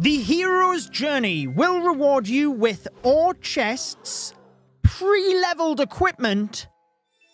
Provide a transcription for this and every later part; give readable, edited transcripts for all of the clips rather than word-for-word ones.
The hero's journey will reward you with ore chests, pre-leveled equipment,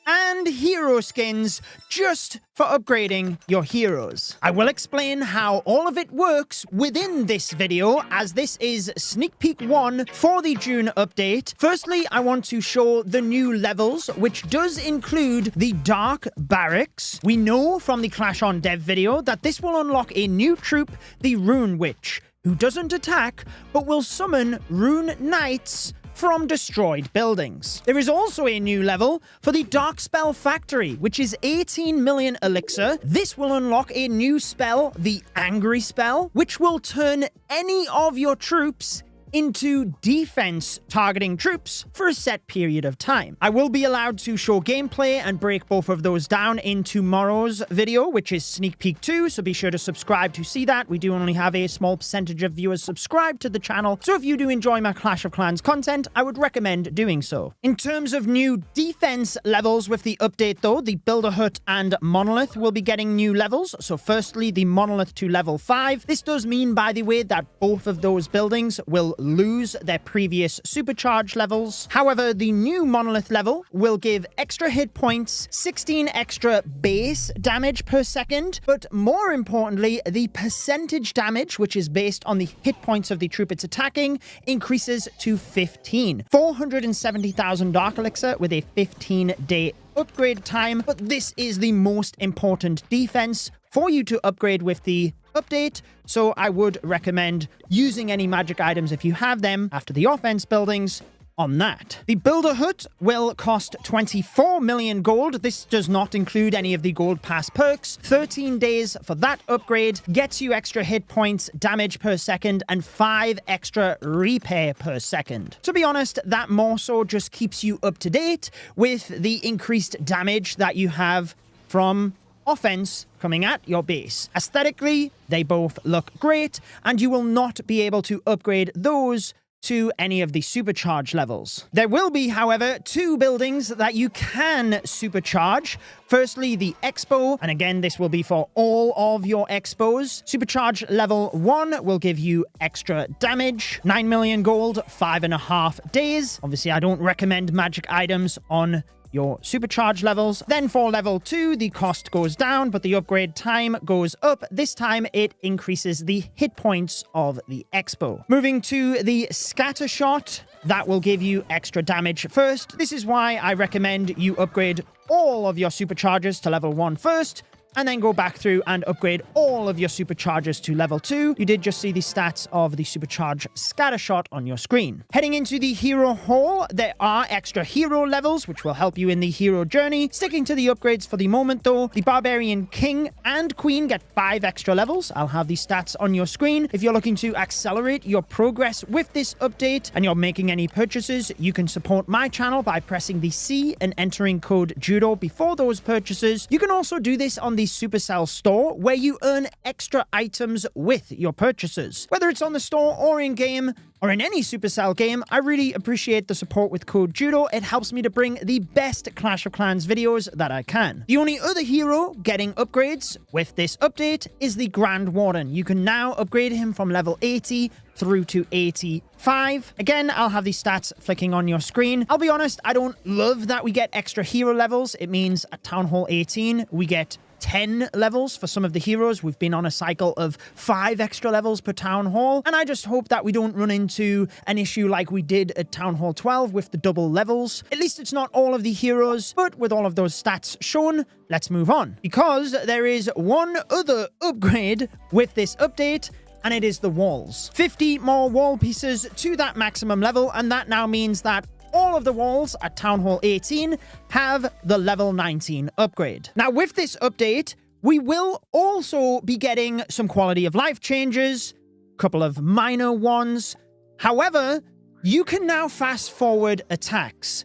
and hero skins just for upgrading your heroes. I will explain how all of it works within this video, as this is sneak peek 1 for the June update. Firstly, I want to show the new levels, which does include the Dark Barracks. We know from the Clash on Dev video that this will unlock a new troop, the Rune Witch, who doesn't attack, but will summon Rune Knights from destroyed buildings. There is also a new level for the Dark Spell Factory, which is 18 million elixir. This will unlock a new spell, the Angry Spell, which will turn any of your troops into defense targeting troops for a set period of time. I will be allowed to show gameplay and break both of those down in tomorrow's video, which is sneak peek 2, so be sure to subscribe to see that. We do only have a small percentage of viewers subscribed to the channel, so if you do enjoy my Clash of Clans content, I would recommend doing so. In terms of new defense levels with the update though, the Builder Hut and Monolith will be getting new levels. So firstly, the Monolith to level 5. This does mean, by the way, that both of those buildings will lose their previous supercharge levels. However, the new Monolith level will give extra hit points, 16 extra base damage per second, but more importantly, the percentage damage, which is based on the hit points of the troop it's attacking, increases to 15. 470,000 Dark Elixir with a 15-day upgrade time, but this is the most important defense for you to upgrade with the update, so I would recommend using any magic items if you have them after the offense buildings on that. The Builder Hut will cost 24 million gold. This does not include any of the gold pass perks. 13 days for that upgrade gets you extra hit points, damage per second, and 5 extra repair per second. To be honest, that more so just keeps you up to date with the increased damage that you have from offense coming at your base. Aesthetically, they both look great, and you will not be able to upgrade those to any of the supercharge levels. There will be, however, 2 buildings that you can supercharge. Firstly, the Expo, and again, this will be for all of your Expos. Supercharge level 1 will give you extra damage, 9 million gold, 5.5 days. Obviously, I don't recommend magic items on your supercharge levels. Then for level 2, the cost goes down, but the upgrade time goes up. This time it increases the hit points of the Expo. Moving to the Scatter Shot, that will give you extra damage first. This is why I recommend you upgrade all of your superchargers to level 1 first, and then go back through and upgrade all of your superchargers to level 2. You did just see the stats of the supercharge scatter shot on your screen. Heading into the hero hall, there are extra hero levels, which will help you in the hero journey. Sticking to the upgrades for the moment though, the Barbarian King and Queen get 5 extra levels. I'll have the stats on your screen. If you're looking to accelerate your progress with this update and you're making any purchases, you can support my channel by pressing the C and entering code JUDO before those purchases. You can also do this on the Supercell store, where you earn extra items with your purchases. Whether it's on the store or in-game, or in any Supercell game, I really appreciate the support with code JUDO. It helps me to bring the best Clash of Clans videos that I can. The only other hero getting upgrades with this update is the Grand Warden. You can now upgrade him from level 80 through to 85. Again, I'll have the stats flicking on your screen. I'll be honest, I don't love that we get extra hero levels. It means at Town Hall 18, we get 10 levels for some of the heroes. We've been on a cycle of 5 extra levels per Town Hall, and I just hope that we don't run into an issue like we did at Town Hall 12 with the double levels. At least it's not all of the heroes, but with all of those stats shown, let's move on. Because there is one other upgrade with this update, and it is the walls. 50 more wall pieces to that maximum level, and that now means that all of the walls at Town Hall 18 have the level 19 upgrade. Now, with this update, we will also be getting some quality of life changes, a couple of minor ones. However, you can now fast forward attacks.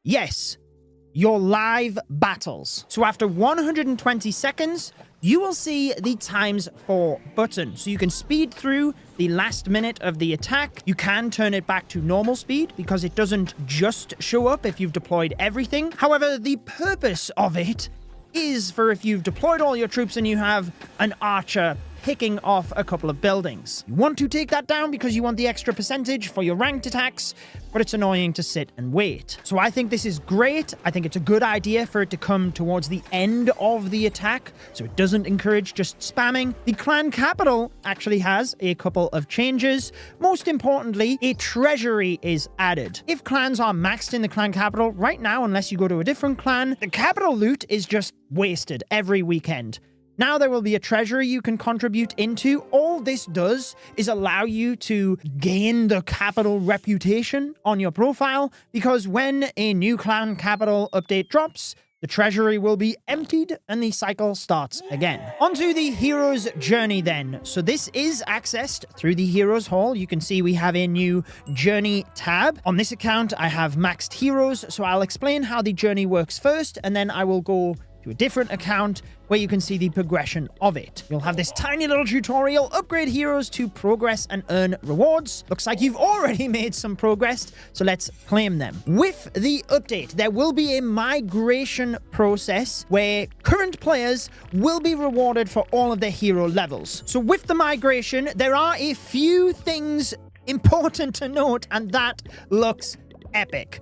Yes, your live battles. So after 120 seconds, you will see the ×4 button. So you can speed through the last minute of the attack. You can turn it back to normal speed because it doesn't just show up if you've deployed everything. However, the purpose of it is for if you've deployed all your troops and you have an archer picking off a couple of buildings. You want to take that down because you want the extra percentage for your ranked attacks, but it's annoying to sit and wait. So I think this is great. I think it's a good idea for it to come towards the end of the attack, so it doesn't encourage just spamming. The clan capital actually has a couple of changes. Most importantly, a treasury is added. If clans are maxed in the clan capital right now, unless you go to a different clan, the capital loot is just wasted every weekend. Now there will be a treasury you can contribute into. All this does is allow you to gain the capital reputation on your profile, because when a new clan capital update drops, the treasury will be emptied and the cycle starts again. Onto the hero's journey then. So this is accessed through the hero's hall. You can see we have a new journey tab. On this account, I have maxed heroes, so I'll explain how the journey works first, and then I will go to a different account where you can see the progression of it. You'll have this tiny little tutorial, upgrade heroes to progress and earn rewards. Looks like you've already made some progress, so let's claim them. With the update, there will be a migration process where current players will be rewarded for all of their hero levels. So with the migration, there are a few things important to note, and that looks epic.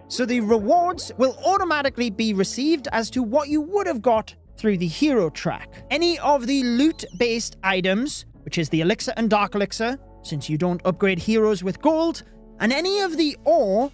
So the rewards will automatically be received as to what you would have got through the hero track. Any of the loot-based items, which is the elixir and dark elixir, since you don't upgrade heroes with gold, and any of the ore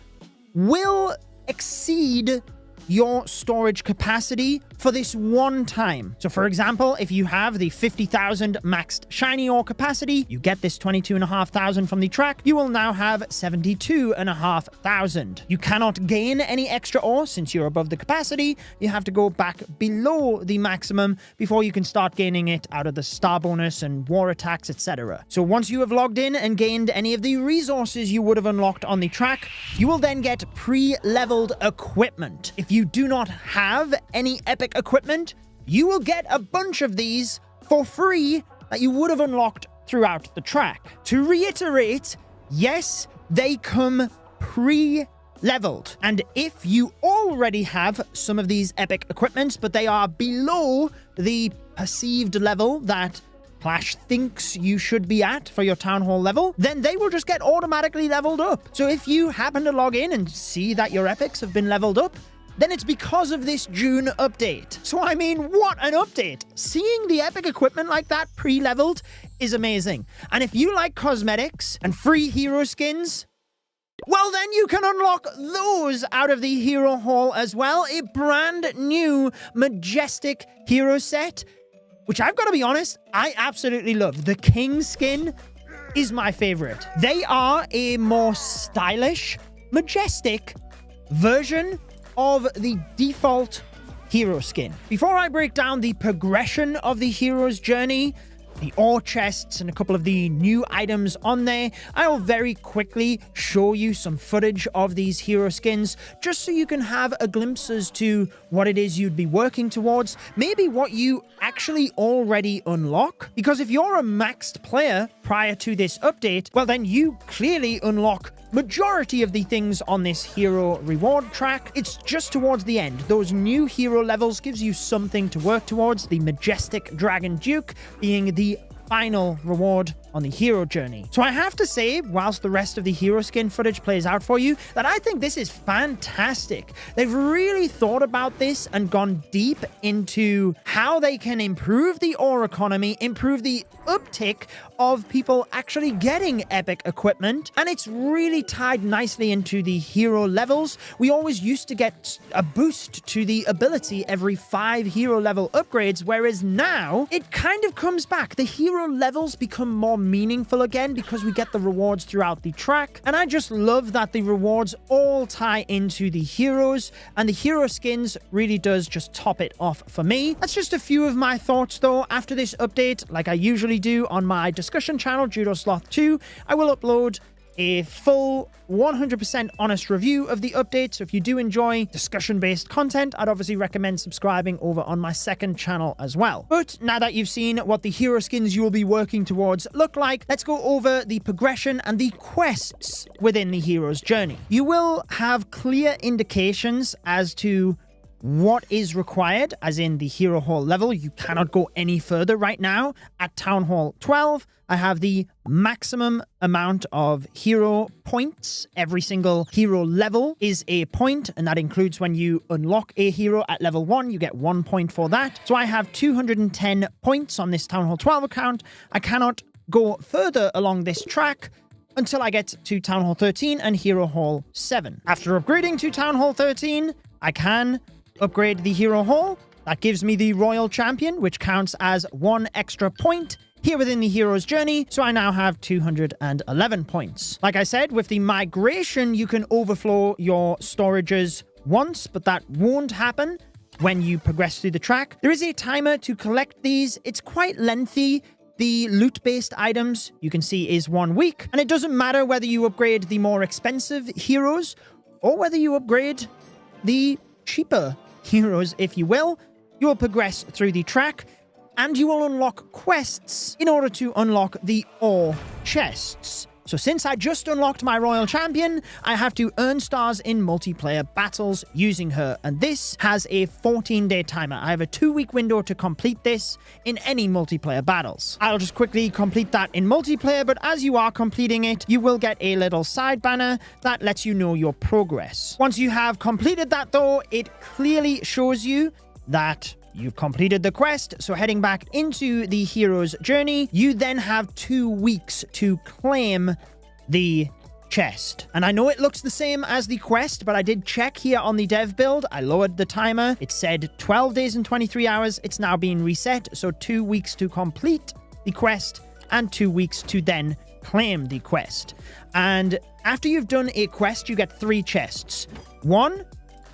will exceed your storage capacity for this one time. So for example, if you have the 50,000 maxed shiny ore capacity, you get this 22,500 from the track, you will now have 72,500. You cannot gain any extra ore since you're above the capacity. You have to go back below the maximum before you can start gaining it out of the star bonus and war attacks, etc. So once you have logged in and gained any of the resources you would have unlocked on the track, you will then get pre-leveled equipment. If you do not have any epic equipment, you will get a bunch of these for free that you would have unlocked throughout the track. To reiterate, yes, they come pre-leveled. And if you already have some of these epic equipments, but they are below the perceived level that Clash thinks you should be at for your Town Hall level, then they will just get automatically leveled up. So if you happen to log in and see that your epics have been leveled up, then it's because of this June update. So I mean, what an update! Seeing the epic equipment like that pre-leveled is amazing. And if you like cosmetics and free hero skins, well then you can unlock those out of the hero hall as well. A brand new majestic hero set, which I've got to be honest, I absolutely love. The king skin is my favorite. They are a more stylish, majestic version of the default hero skin. Before I break down the progression of the hero's journey, the ore chests, and a couple of the new items on there, I will very quickly show you some footage of these hero skins, just so you can have a glimpse as to what it is you'd be working towards, maybe what you actually already unlock. Because if you're a maxed player prior to this update, well then you clearly unlock majority of the things on this hero reward track. It's just towards the end. Those new hero levels gives you something to work towards, the majestic Dragon Duke being the final reward on the hero journey. So I have to say, whilst the rest of the hero skin footage plays out for you, that I think this is fantastic. They've really thought about this and gone deep into how they can improve the ore economy, improve the uptick of people actually getting epic equipment, and it's really tied nicely into the hero levels. We always used to get a boost to the ability every 5 hero level upgrades, whereas now it kind of comes back. The hero levels become more meaningful again because we get the rewards throughout the track, and I just love that the rewards all tie into the heroes, and the hero skins really does just top it off for me. That's just a few of my thoughts though. After this update, like I usually do on my discussion channel, Judo Sloth 2, I will upload a full 100% honest review of the update. So if you do enjoy discussion-based content, I'd obviously recommend subscribing over on my second channel as well. But now that you've seen what the hero skins you will be working towards look like, let's go over the progression and the quests within the hero's journey. You will have clear indications as to what is required, as in the Hero Hall level. You cannot go any further right now. At Town Hall 12, I have the maximum amount of hero points. Every single hero level is a point, and that includes when you unlock a hero at level 1, you get 1 point for that. So I have 210 points on this Town Hall 12 account. I cannot go further along this track until I get to Town Hall 13 and Hero Hall 7. After upgrading to Town Hall 13, I can upgrade the Hero Hall. That gives me the Royal Champion, which counts as 1 extra point here within the hero's journey, so I now have 211 points. Like I said, with the migration, you can overflow your storages once, but that won't happen when you progress through the track. There is a timer to collect these. It's quite lengthy. The loot-based items, you can see, is 1 week, and it doesn't matter whether you upgrade the more expensive heroes or whether you upgrade the cheaper heroes, if you will. You will progress through the track, and you will unlock quests in order to unlock the ore chests. So since I just unlocked my Royal Champion, I have to earn stars in multiplayer battles using her, and this has a 14-day timer. I have a 2-week window to complete this in any multiplayer battles. I'll just quickly complete that in multiplayer, but as you are completing it, you will get a little side banner that lets you know your progress. Once you have completed that though, it clearly shows you that you've completed the quest. So heading back into the hero's journey, you then have 2 weeks to claim the chest. And I know it looks the same as the quest, but I did check here on the dev build. I lowered the timer. It said 12 days and 23 hours. It's now been reset. So 2 weeks to complete the quest and 2 weeks to then claim the quest. And after you've done a quest, you get 3 chests. 1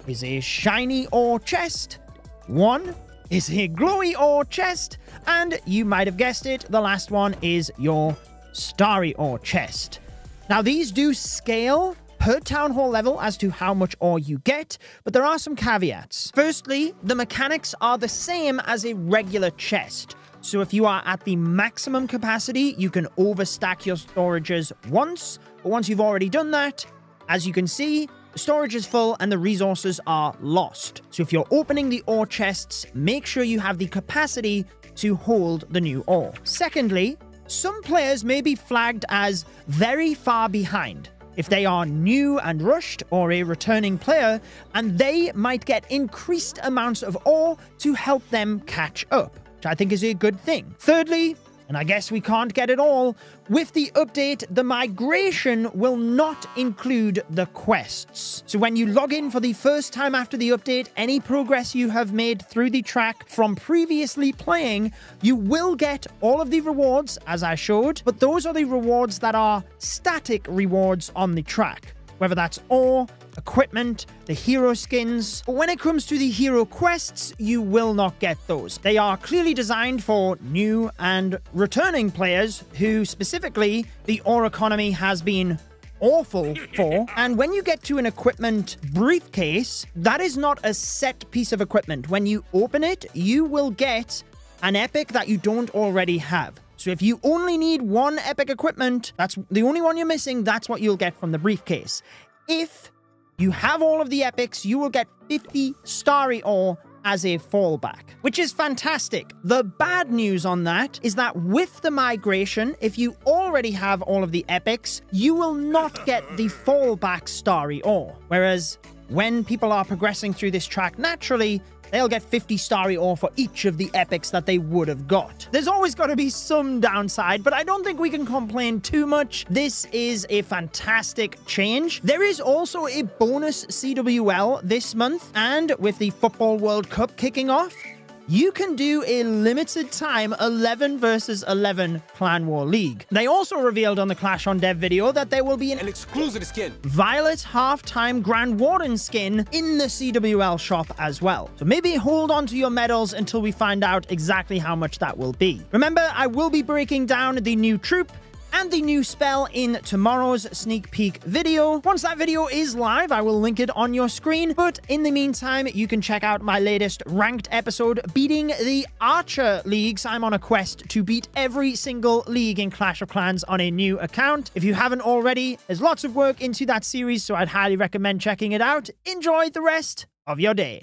is a shiny ore chest. 1 is a glowy ore chest, and you might have guessed it, the last one is your starry ore chest. Now these do scale per town hall level as to how much ore you get, but there are some caveats. Firstly, the mechanics are the same as a regular chest. So if you are at the maximum capacity, you can overstack your storages once, but once you've already done that, as you can see, the storage is full and the resources are lost. So if you're opening the ore chests, make sure you have the capacity to hold the new ore. Secondly, some players may be flagged as very far behind if they are new and rushed or a returning player, and they might get increased amounts of ore to help them catch up, which I think is a good thing. Thirdly, and I guess we can't get it all, with the update, the migration will not include the quests. So when you log in for the first time after the update, any progress you have made through the track from previously playing, you will get all of the rewards, as I showed, but those are the rewards that are static rewards on the track. Whether that's ore, equipment, the hero skins. But when it comes to the hero quests, you will not get those. They are clearly designed for new and returning players who specifically the ore economy has been awful for. And when you get to an equipment briefcase, that is not a set piece of equipment. When you open it, you will get an epic that you don't already have. So if you only need 1 epic equipment, that's the only one you're missing, that's what you'll get from the briefcase. If you have all of the epics, you will get 50 starry ore as a fallback, which is fantastic. The bad news on that is that with the migration, if you already have all of the epics, you will not get the fallback starry ore. Whereas when people are progressing through this track naturally, they'll get 50 starry ore for each of the epics that they would have got. There's always got to be some downside, but I don't think we can complain too much. This is a fantastic change. There is also a bonus CWL this month, and with the Football World Cup kicking off, you can do a limited time 11 versus 11 Clan War League. They also revealed on the Clash on Dev video that there will be an exclusive skin, Violet Halftime Grand Warden skin in the CWL shop as well. So maybe hold on to your medals until we find out exactly how much that will be. Remember, I will be breaking down the new troop and the new spell in tomorrow's sneak peek video. Once that video is live, I will link it on your screen. But in the meantime, you can check out my latest ranked episode, beating the Archer leagues. I'm on a quest to beat every single league in Clash of Clans on a new account. If you haven't already, there's lots of work into that series, so I'd highly recommend checking it out. Enjoy the rest of your day.